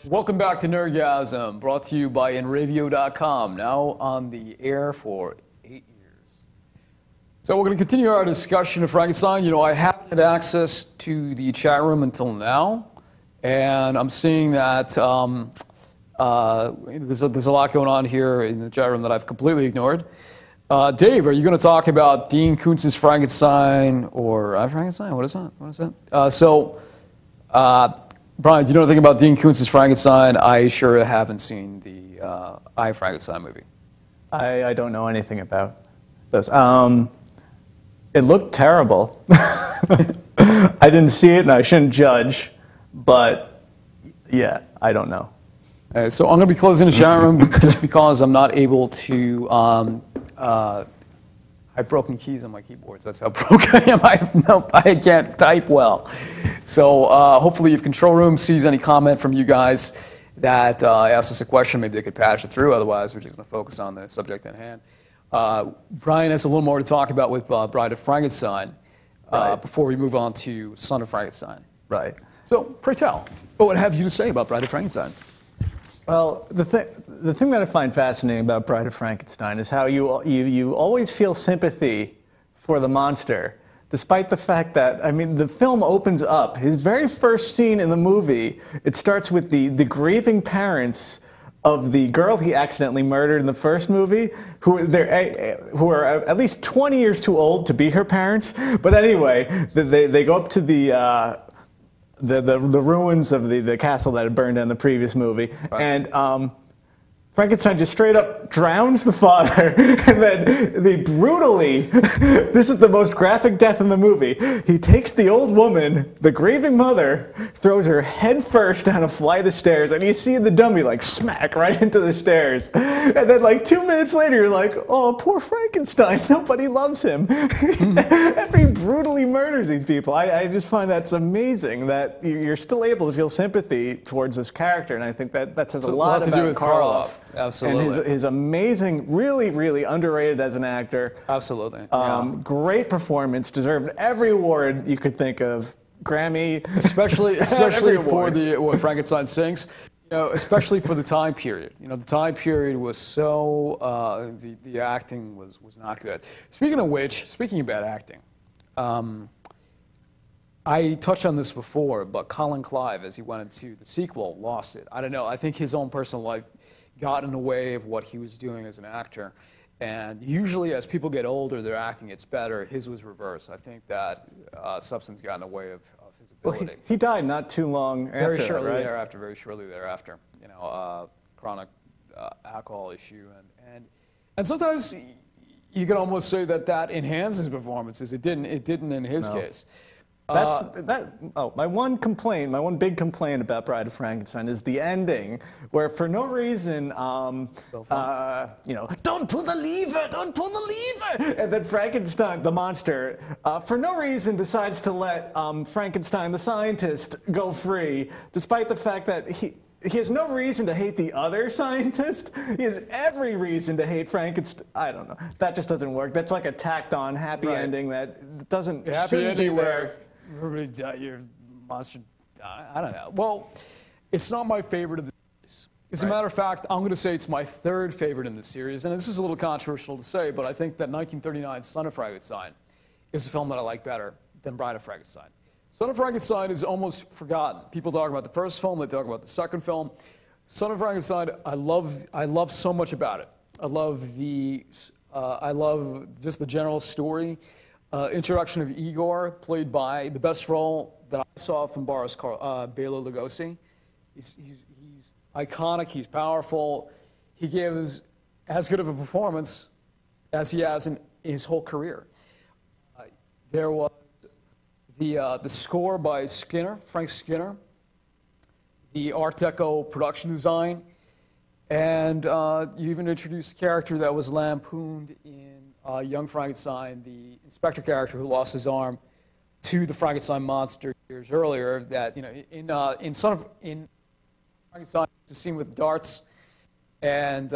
Welcome back to Nerdgasm, brought to you by Enravio.com, now on the air for 8 years. So we're going to continue our discussion of Frankenstein. You know, I haven't had access to the chat room until now, and I'm seeing that There's a lot going on here in the chat room that I've completely ignored. Dave, are you going to talk about Dean Koontz's Frankenstein or I Frankenstein? What is that? Brian, do you know anything about Dean Koontz's Frankenstein? I sure haven't seen the I Frankenstein movie. I don't know anything about those. It looked terrible. I didn't see it, and I shouldn't judge. But yeah, I don't know. So I'm going to be closing the chat room just because I'm not able to. I have broken keys on my keyboards. That's how broken I am. I can't type well. So hopefully, if control room sees any comment from you guys that asks us a question, maybe they could patch it through. Otherwise, we're just going to focus on the subject at hand. Brian has a little more to talk about with Bride of Frankenstein before we move on to Son of Frankenstein. Right. So, pray tell, what would have you to say about Bride of Frankenstein? Well, the thing that I find fascinating about Bride of Frankenstein is how you always feel sympathy for the monster, despite the fact that, I mean, the film opens up. His very first scene in the movie, it starts with the grieving parents of the girl he accidentally murdered in the first movie, who are at least 20 years too old to be her parents. But anyway, they go up to the ruins of the castle that had burned down in the previous movie, and Frankenstein just straight up drowns the father, and then they brutally, this is the most graphic death in the movie, he takes the old woman, the grieving mother, throws her head first down a flight of stairs, and you see the dummy like smack right into the stairs. And then like 2 minutes later, you're like, oh, poor Frankenstein, nobody loves him. After he brutally murders these people. I just find that's amazing that you're still able to feel sympathy towards this character, and I think that says a lot about Karloff. Absolutely. And his amazing, really, really underrated as an actor. Absolutely. Great performance, deserved every award you could think of. Grammy. Especially for what Frankenstein sings. You know, especially for the time period. You know, the time period was so, the acting was not good. Speaking of which, speaking about acting, I touched on this before, but Colin Clive, as he went into the sequel, lost it. I don't know. I think his own personal life got in the way of what he was doing as an actor. And usually as people get older, their acting gets better. His was reversed. I think that substance got in the way of his ability. Well, he died not too long after very shortly thereafter. You know, chronic alcohol issue. And sometimes you can almost say that enhances performances. It didn't in his case. My one big complaint about Bride of Frankenstein is the ending, where for no reason, don't pull the lever, and then Frankenstein, the monster, for no reason decides to let Frankenstein, the scientist, go free, despite the fact that he has no reason to hate the other scientist. He has every reason to hate Frankenstein. I don't know. That just doesn't work. That's like a tacked-on happy ending that shouldn't be there. Everybody die, your monster die. I don't know. Well, it's not my favorite of the series. As a matter of fact, I'm going to say it's my third favorite in the series. And this is a little controversial to say, but I think that 1939's Son of Frankenstein is a film that I like better than Bride of Frankenstein. Son of Frankenstein is almost forgotten. People talk about the first film, they talk about the second film. Son of Frankenstein, I love so much about it. I love just the general story. Introduction of Igor, played by the best role that I saw from Bela Lugosi. He's iconic, he's powerful. He gives as good of a performance as he has in his whole career. There was the score by Frank Skinner, the Art Deco production design, and you even introduced a character that was lampooned in Young Frankenstein, the inspector character who lost his arm to the Frankenstein monster years earlier. That, you know, in Frankenstein, it's a scene with darts, and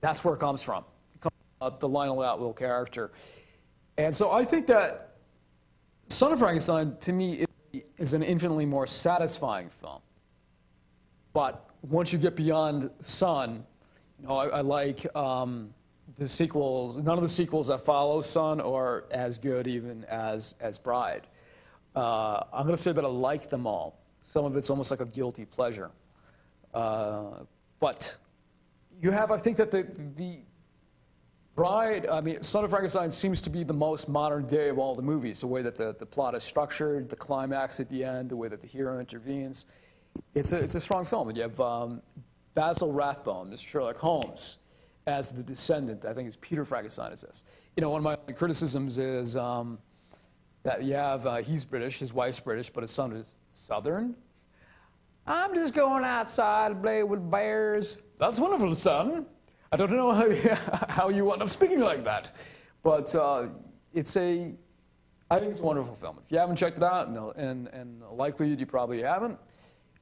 that's where it comes from. It comes from the Lionel Atwill character, and so I think that Son of Frankenstein to me is an infinitely more satisfying film. But once you get beyond Son, you know, I like. The sequels, none of the sequels that follow Son are as good even as Bride. I'm going to say that I like them all. Some of it's almost like a guilty pleasure. But you have, I think that the Bride, I mean, Son of Frankenstein seems to be the most modern day of all the movies. The way that the plot is structured, the climax at the end, the way that the hero intervenes. It's a strong film. And you have Basil Rathbone, Mr. Sherlock Holmes, as the descendant. I think it's Peter Frankenstein is this. You know, one of my criticisms is that you have, he's British, his wife's British, but his son is Southern. I'm just going outside to play with bears. That's wonderful, son. I don't know how you end up speaking like that, but I think it's a wonderful film. If you haven't checked it out, and likely you probably haven't,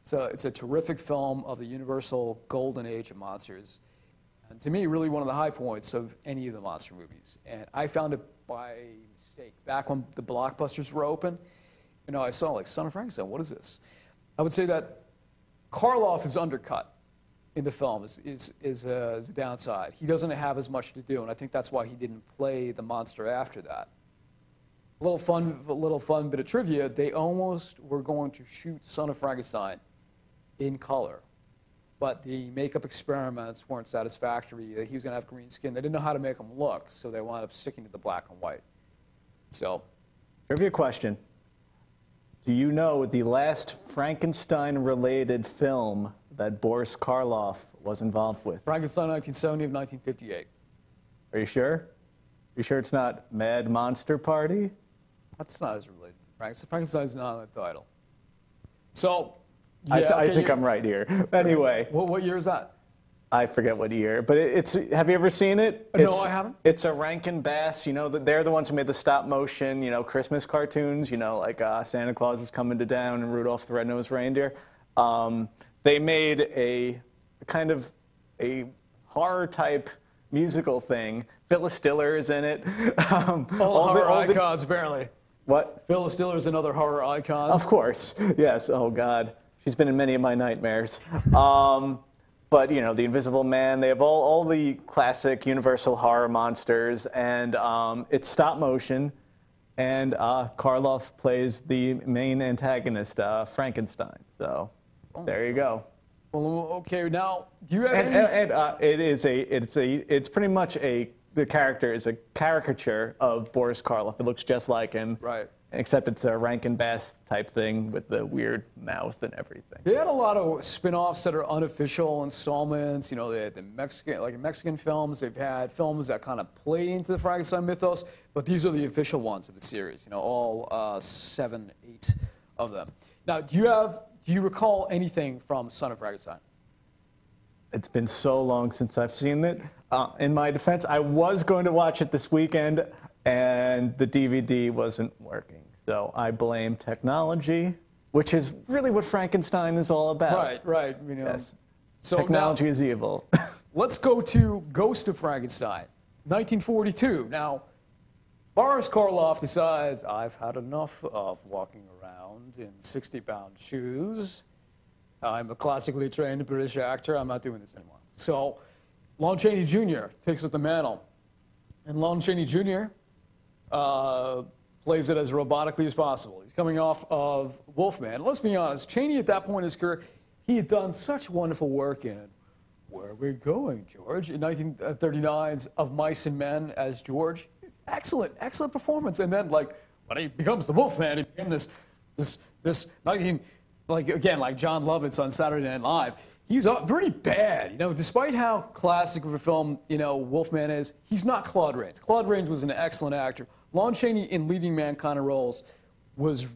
it's a terrific film of the Universal golden age of monsters. And to me, really one of the high points of any of the monster movies. And I found it by mistake. Back when the blockbusters were open, you know, I saw like Son of Frankenstein, what is this? I would say that Karloff is undercut in the film is a downside. He doesn't have as much to do, and I think that's why he didn't play the monster after that. A little fun bit of trivia, they almost were going to shoot Son of Frankenstein in color, but the makeup experiments weren't satisfactory. He was going to have green skin. They didn't know how to make him look, so they wound up sticking to the black and white. So, Trivia question. Do you know the last Frankenstein-related film that Boris Karloff was involved with? Frankenstein 1970 of 1958. Are you sure? Are you sure it's not Mad Monster Party? That's not as related to Frankenstein. Frankenstein's not on the title. So, yeah, I think I'm right here. Anyway. What year is that? I forget what year, but have you ever seen it? No, I haven't. It's a Rankin Bass, you know, they're the ones who made the stop motion, you know, Christmas cartoons, you know, like Santa Claus is coming to town and Rudolph the Red-Nosed Reindeer. They made a kind of a horror type musical thing. Phyllis Diller is in it. all horror icons, apparently. What? Phyllis Diller is another horror icon. Of course, yes. Oh God, she's been in many of my nightmares. But, you know, The Invisible Man, they have all the classic Universal horror monsters, and it's stop motion, and Karloff plays the main antagonist, Frankenstein. So, there you go. Well, okay, now, do you have any... It's pretty much the character is a caricature of Boris Karloff. It looks just like him. Right. Except it's a Rankin Bass type thing with the weird mouth and everything. They had a lot of spin-offs that are unofficial installments. You know, they had the Mexican films. They've had films that kind of play into the Frankenstein mythos, but these are the official ones of the series. You know, all 7, 8 of them. Now, do you recall anything from Son of Frankenstein? It's been so long since I've seen it. In my defense, I was going to watch it this weekend, and the DVD wasn't working. So I blame technology, which is really what Frankenstein is all about. Right. You know. Yes. So technology is evil. Let's go to Ghost of Frankenstein, 1942. Now, Boris Karloff decides, I've had enough of walking around in 60-pound shoes. I'm a classically trained British actor. I'm not doing this anymore. So Lon Chaney Jr. takes up the mantle. And Lon Chaney Jr. Plays it as robotically as possible. He's coming off of Wolfman. Let's be honest, Chaney at that point in his career, he had done such wonderful work in Where Are We Going, George? In 1939's Of Mice and Men as George. It's excellent performance. And then, like, when he becomes the Wolfman, he became this like John Lovitz on Saturday Night Live. He's pretty bad, you know, despite how classic of a film, you know, Wolfman is, he's not Claude Rains. Claude Rains was an excellent actor. Lon Chaney in leading man kind of roles was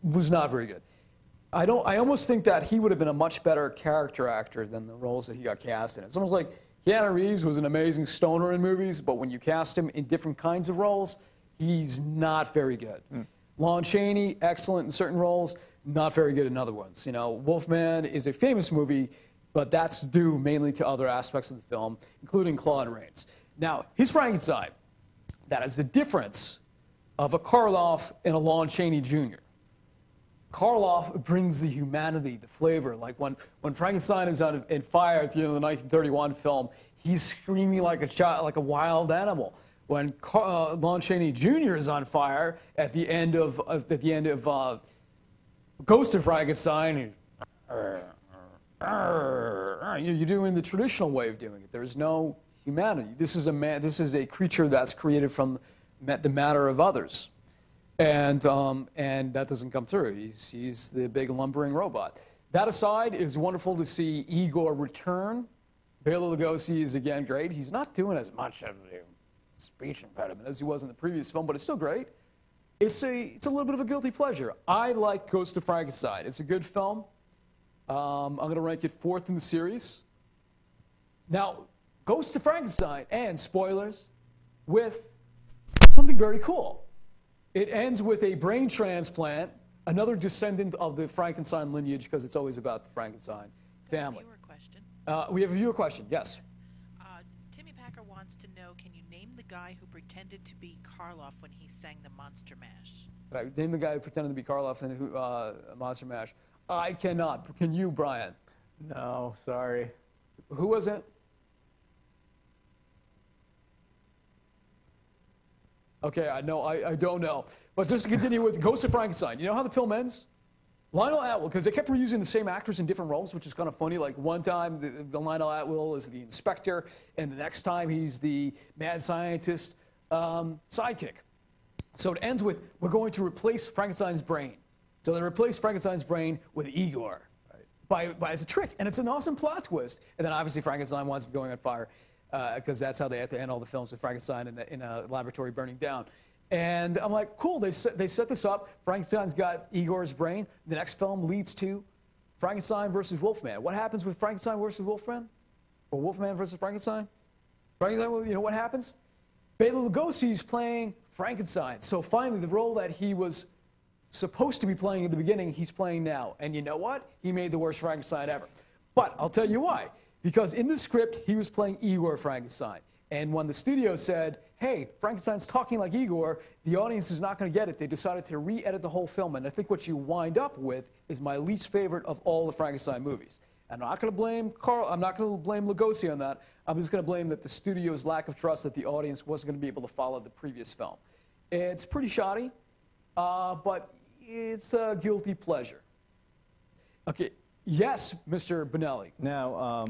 not very good. I almost think that he would have been a much better character actor than the roles that he got cast in. It's almost like Keanu Reeves was an amazing stoner in movies, but when you cast him in different kinds of roles, he's not very good. Lon Chaney, excellent in certain roles, not very good in other ones. You know, Wolfman is a famous movie, but that's due mainly to other aspects of the film, including Claude Rains. Now, his Frankenstein, that is the difference of a Karloff and a Lon Chaney Jr. Karloff brings the humanity, the flavor. Like when Frankenstein is on fire at the end of the 1931 film, he's screaming like a child, like a wild animal. When Lon Chaney Jr. is on fire at the end of Ghost of Frankenstein, You're doing the traditional way of doing it. There's no humanity. This is a man. This is a creature that's created from the matter of others, and that doesn't come through. He's the big lumbering robot. That aside, it is wonderful to see Igor return. Bela Lugosi is again great. He's not doing as much of a speech impediment as he was in the previous film, but it's still great. It's a little bit of a guilty pleasure. I like Ghost of Frankenstein. It's a good film. I'm going to rank it 4th in the series. Now, Ghost of Frankenstein ends, spoilers, with something very cool. It ends with a brain transplant, another descendant of the Frankenstein lineage, because it's always about the Frankenstein family. Viewer question. We have a viewer question, yes. Timmy Packer wants to know, can you name the guy who pretended to be Karloff when he sang the Monster Mash? Right, name the guy who pretended to be Karloff in Monster Mash. I cannot. Can you, Brian? No, sorry. Who was it? Okay, I don't know. But just to continue with Ghost of Frankenstein, you know how the film ends? Lionel Atwill, because they kept reusing the same actors in different roles, which is kind of funny. Like one time, the Lionel Atwill is the inspector, and the next time he's the mad scientist sidekick. So it ends with, we're going to replace Frankenstein's brain. So they replace Frankenstein's brain with Igor, right, by as a trick, and it's an awesome plot twist. And then obviously Frankenstein winds up going on fire, because that's how they have to end all the films with Frankenstein in a laboratory burning down. And I'm like, cool, they set this up. Frankenstein's got Igor's brain. The next film leads to Frankenstein versus Wolfman. What happens with Frankenstein versus Wolfman? Or Wolfman versus Frankenstein? Frankenstein, you know what happens? Bela Lugosi's playing Frankenstein. So finally, the role that he was supposed to be playing at the beginning, he's playing now. And you know what? He made the worst Frankenstein ever. But I'll tell you why. Because in the script, he was playing Igor Frankenstein. And when the studio said, hey, Frankenstein's talking like Igor, the audience is not going to get it. They decided to re-edit the whole film. And I think what you wind up with is my least favorite of all the Frankenstein movies. I'm not going to blame I'm not going to blame Lugosi on that. I'm just going to blame that the studio's lack of trust that the audience wasn't going to be able to follow the previous film. It's pretty shoddy, but it's a guilty pleasure. Okay, yes, Mr. Bonelli. Now,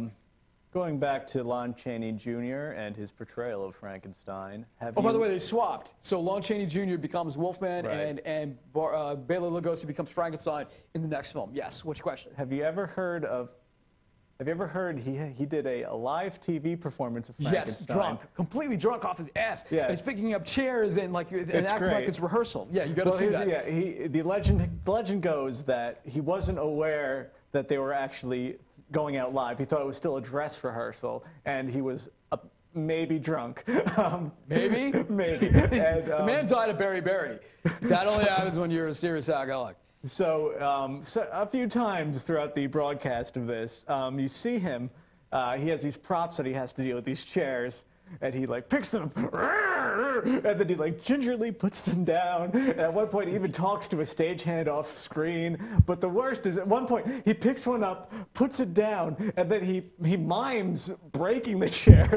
going back to Lon Chaney Jr. and his portrayal of Frankenstein, by the way, they swapped. So Lon Chaney Jr. becomes Wolfman, right, and Bela Lugosi becomes Frankenstein in the next film. Yes, what's your question? Have you ever heard he did a live TV performance of Frankenstein? Yes, drunk, completely drunk off his ass. Yes. He's picking up chairs and acting like it's rehearsal. Yeah, you got to see that. Yeah, the legend goes that he wasn't aware that they were actually going out live. He thought it was still a dress rehearsal, and he was maybe drunk. Maybe? Maybe. And, the man died of beriberi. That only happens when you're a serious alcoholic. So a few times throughout the broadcast of this, you see him. He has these props that he has to deal with, these chairs, and he picks them, and then he gingerly puts them down. And at one point, he even talks to a stagehand off screen. But the worst is, at one point, he picks one up, puts it down, and then he mimes breaking the chair,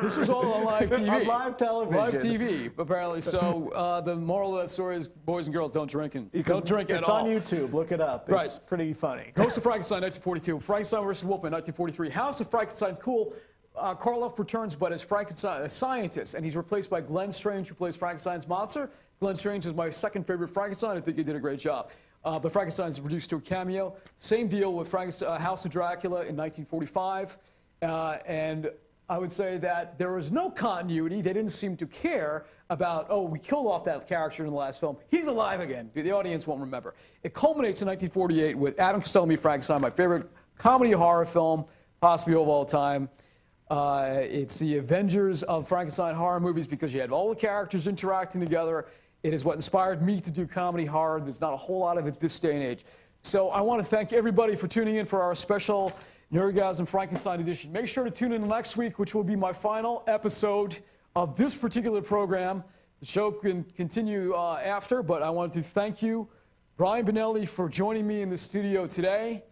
This was all on live TV. On live television. Live TV, apparently. So the moral of that story is, boys and girls, don't drink don't drink at all. It's on YouTube. Look it up. Right. It's pretty funny. Ghost of Frankenstein, 1942. Frankenstein versus Wolfman, 1943. House of Frankenstein's cool. Karloff returns, but as Frankenstein, a scientist, and he's replaced by Glenn Strange, who plays Frankenstein's monster. Glenn Strange is my second favorite Frankenstein. I think he did a great job. But Frankenstein's reduced to a cameo. Same deal with House of Dracula in 1945. And I would say that there was no continuity. They didn't seem to care about, oh, we killed off that character in the last film. He's alive again. The audience won't remember. It culminates in 1948 with Adam Costello Meets Frankenstein, my favorite comedy horror film, possibly of all time. It's the Avengers of Frankenstein horror movies because you had all the characters interacting together. It is what inspired me to do comedy horror. There's not a whole lot of it this day and age. So I want to thank everybody for tuning in for our special Nerdgasm Frankenstein edition. Make sure to tune in next week, which will be my final episode of this particular program. The show can continue after, but I wanted to thank you, Brian Bonelli, for joining me in the studio today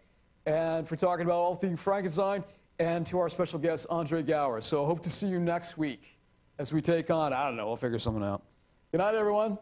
and for talking about all things Frankenstein, and to our special guest, Andre Gower. So I hope to see you next week as we take on, I don't know, we'll figure something out. Good night, everyone.